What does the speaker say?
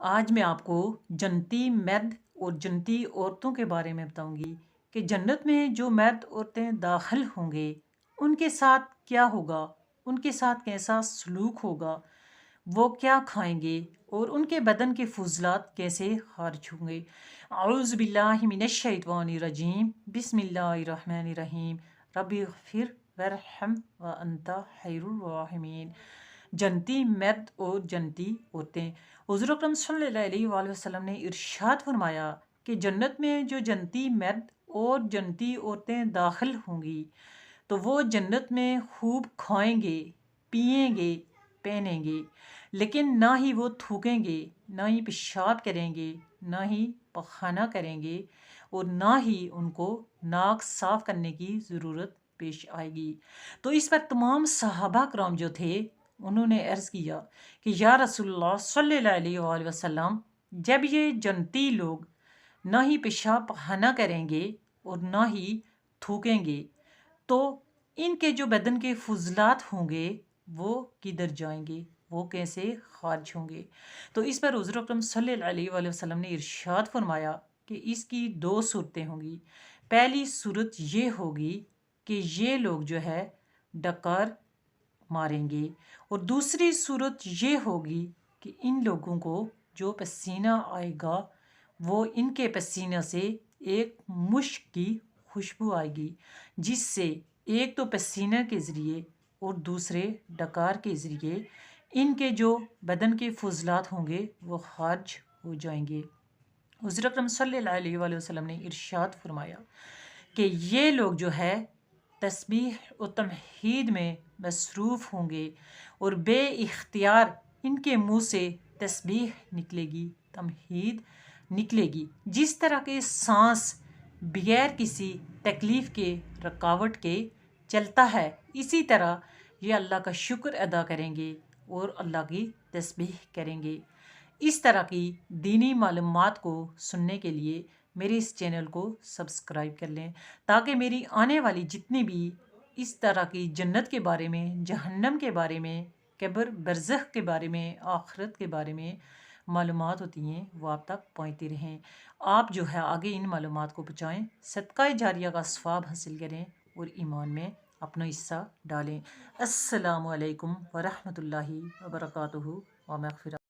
آج میں آپ کو جنتی مرد اور جنتی عورتوں کے بارے میں بتاؤں گی کہ جنت میں جو مرد عورتیں داخل ہوں گے ان کے ساتھ کیا ہوگا، ان کے ساتھ کیسا سلوک ہوگا، وہ کیا کھائیں گے اور ان کے بدن کے فضلات کیسے خارج ہوں گے۔ اعوذ باللہ من الشیطان الرجیم، بسم اللہ الرحمن الرحیم، ربی اغفر ورحم وانت خیر الراحمین۔ جنتی مرد اور جنتی عورتیں، حضور اکرم صلی اللہ علیہ وآلہ وسلم نے ارشاد فرمایا کہ جنت میں جو جنتی مرد اور جنتی عورتیں داخل ہوں گی تو وہ جنت میں خوب کھائیں گے، پئیں گے، پہنیں گے، لیکن نہ ہی وہ تھوکیں گے، نہ ہی پیشاب کریں گے، نہ ہی پخانہ کریں گے، اور نہ ہی ان کو ناک صاف کرنے کی ضرورت پیش آئے گی۔ تو اس پر تمام صحابہ کرام جو تھے انہوں نے عرض کیا کہ یا رسول اللہ صلی اللہ علیہ وآلہ وسلم، جب یہ جنتی لوگ نہ ہی پیشاب پخانہ کریں گے اور نہ ہی تھوکیں گے تو ان کے جو بدن کے فضلات ہوں گے وہ کدھر جائیں گے، وہ کیسے خارج ہوں گے؟ تو اس پر حضور اکرم صلی اللہ علیہ وآلہ وسلم نے ارشاد فرمایا کہ اس کی دو صورتیں ہوں گی۔ پہلی صورت یہ ہوگی کہ یہ لوگ جو ہے ڈکار ماریں گے، اور دوسری صورت یہ ہوگی کہ ان لوگوں کو جو پسینہ آئے گا وہ ان کے پسینہ سے ایک مشک کی خوشبو آئے گی، جس سے ایک تو پسینہ کے ذریعے اور دوسرے ڈکار کے ذریعے ان کے جو بدن کے فضلات ہوں گے وہ خارج ہو جائیں گے۔ حضور اکرم صلی اللہ علیہ وآلہ وسلم نے ارشاد فرمایا کہ یہ لوگ جو ہے تسبیح و تمحید میں مصروف ہوں گے، اور بے اختیار ان کے منہ سے تسبیح نکلے گی، تمحید نکلے گی، جس طرح کے سانس بغیر کسی تکلیف کے، رکاوٹ کے چلتا ہے، اسی طرح یہ اللہ کا شکر ادا کریں گے اور اللہ کی تسبیح کریں گے۔ اس طرح کی دینی معلومات کو سننے کے لیے میرے اس چینل کو سبسکرائب کر لیں، تاکہ میری آنے والی جتنی بھی اس طرح کی جنت کے بارے میں، جہنم کے بارے میں، قبر برزخ کے بارے میں، آخرت کے بارے میں معلومات ہوتی ہیں وہ آپ تک پہنچتی رہیں۔ آپ جو ہے آگے ان معلومات کو پہنچائیں، صدقہ جاریہ کا ثواب حاصل کریں اور ایمان میں اپنا حصہ ڈالیں۔ السلام علیکم ورحمۃ اللہ وبرکاتہ و مغفرہ۔